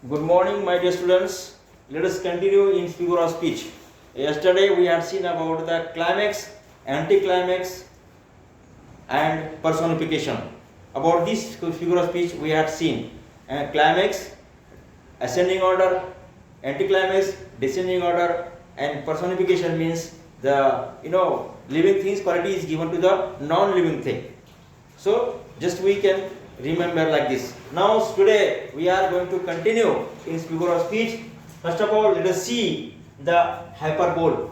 Good morning, my dear students. Let us continue in figure of speech. Yesterday we had seen about the climax, anticlimax, and personification. About this figure of speech we had seen climax, ascending order, anticlimax, descending order, and personification means the living things quality is given to the non-living thing. So just we can remember like this. Now today we are going to continue in figure of speech. First of all, let us see the hyperbole.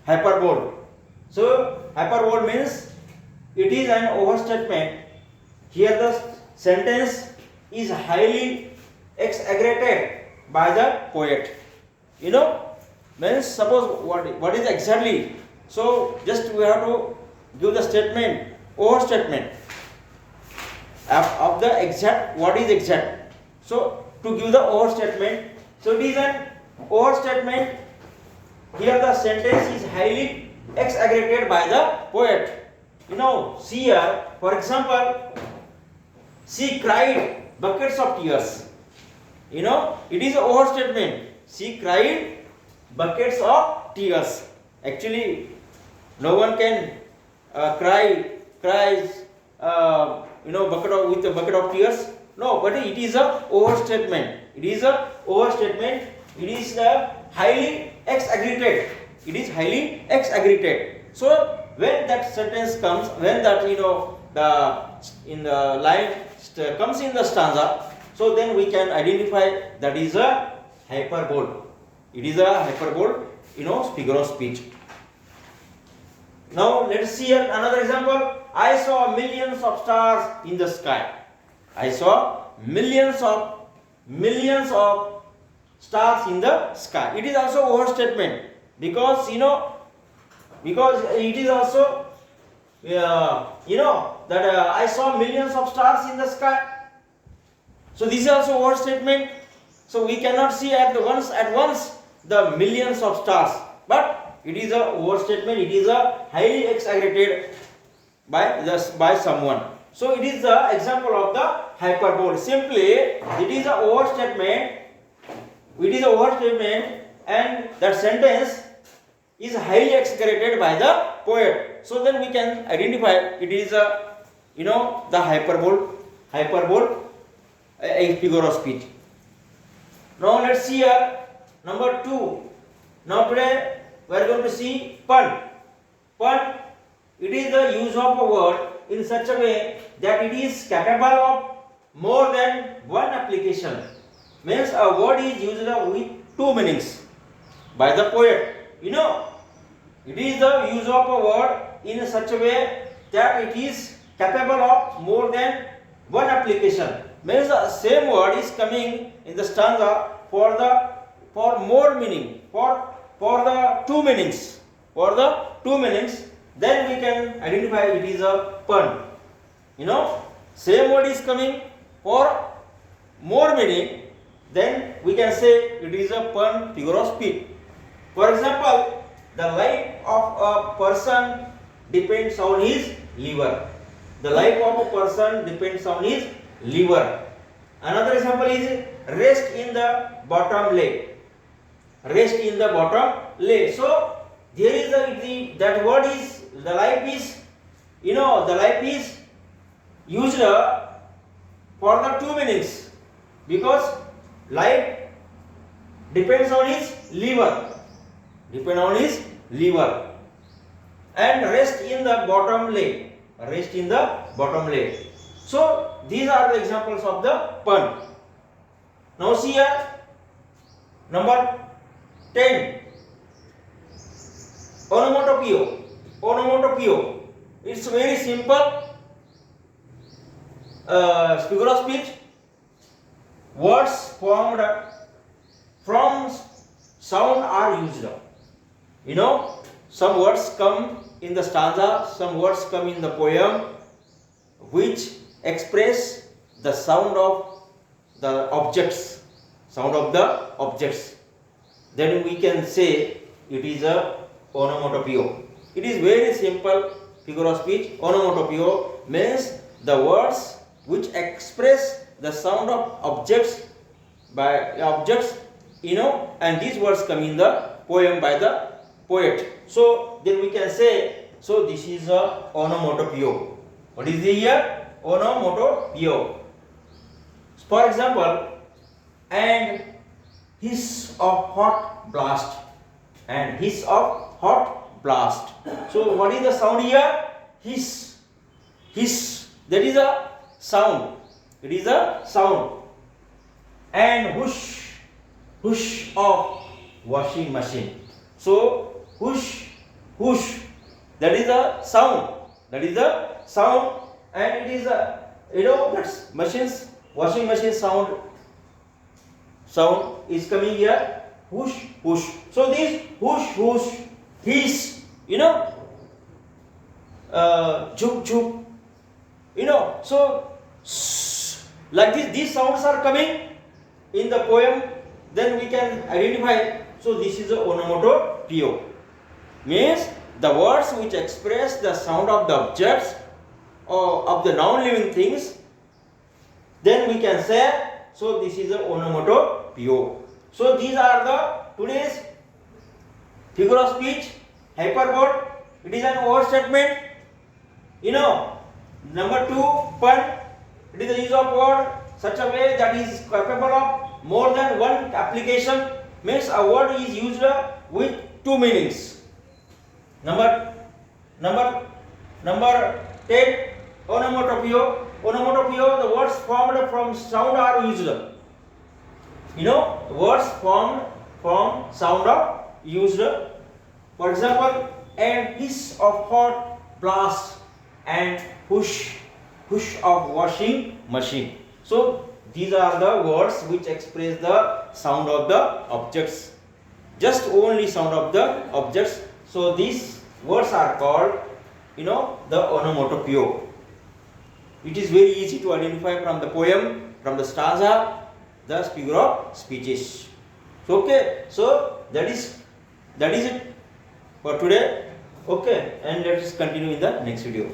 Hyperbole. So hyperbole means it is an overstatement. Here the sentence is highly exaggerated by the poet. Means suppose what is exactly. So just we have to give the statement, overstatement of the exact, what is exact. So to give the overstatement, so it is an overstatement. Here the sentence is highly exaggerated by the poet. See here, for example, she cried buckets of tears. It is an overstatement. She cried buckets of tears. Actually, no one can cries with a bucket of tears. No, but it is a overstatement. It is a overstatement. It is highly exaggerated. It is highly exaggerated. So when that sentence comes, when that the in the line comes in the stanza, so then we can identify that is a hyperbole. It is a hyperbole, figure of speech. Now let's see another example. I saw millions of stars in the sky. I saw millions of stars in the sky. It is also overstatement because because it is also that I saw millions of stars in the sky. So this is also overstatement. So we cannot see at once the millions of stars, but it is a overstatement. It is a highly exaggerated by someone. So it is the example of the hyperbole. Simply, it is a overstatement. It is a overstatement, and that sentence is highly exaggerated by the poet. So then we can identify it is a the hyperbole, a figure of speech. Now let's see here number 2. Now today we are going to see pun. Pun, it is the use of a word in such a way that it is capable of more than one application. Means a word is used with two meanings by the poet. It is the use of a word in such a way that it is capable of more than one application. Means the same word is coming in the stanza for more meaning, for the two meanings, then we can identify it is a pun. Same word is coming for more meaning, then we can say it is a pun, figure of speech. For example, the life of a person depends on his liver. The life of a person depends on his liver. Another example is rest in the bottom lay. Rest in the bottom lay. So there is that word is the life is the life is used for the two meanings, because life depends on his liver. And rest in the bottom lay. So these are the examples of the pun. Now see here number 10. Onomatopoeia. It's very simple figure of speech. Words formed from sound are used. Some words come in the stanza, some words come in the poem, which express the sound of the objects. Then we can say it is a onomatopoeia. It is very simple figure of speech. Onomatopoeia means the words which express the sound of objects by objects, and these words come in the poem by the poet. So then we can say, so this is a onomatopoeia. What is the here? Onomatopoeia. For example, and hiss of hot blast, and hiss of hot blast. So what is the sound here? Hiss. Hiss. That is a sound. It is a sound. And whoosh. Whoosh of washing machine. So whoosh. Whoosh. That is a sound. That is a sound. And it is a, that's machines, washing machine sound is coming here. Whoosh, whoosh. So this whoosh, whoosh, hiss, juk, juk, so like this, these sounds are coming in the poem, then we can identify. So this is a onomatopoeia. Means the words which express the sound of the objects or of the non-living things, then we can say, so this is a onomatopoeia. So these are the today's figure of speech, hyperbole. It is an overstatement. Number 2, pun. It is the use of word such a way that is capable of more than one application. Means a word is used with two meanings. Number 10, onomatopoeia. Onomatopoeia, the words formed from sound are used. Words formed from sound are used. For example, and hiss of hot blast, and whoosh, whoosh of washing machine. So these are the words which express the sound of the objects. Just only sound of the objects. So these words are called, the onomatopoeia. It is very easy to identify from the poem, from the stanza, the figure of speeches. Okay, so that is it for today. Okay, and let us continue in the next video.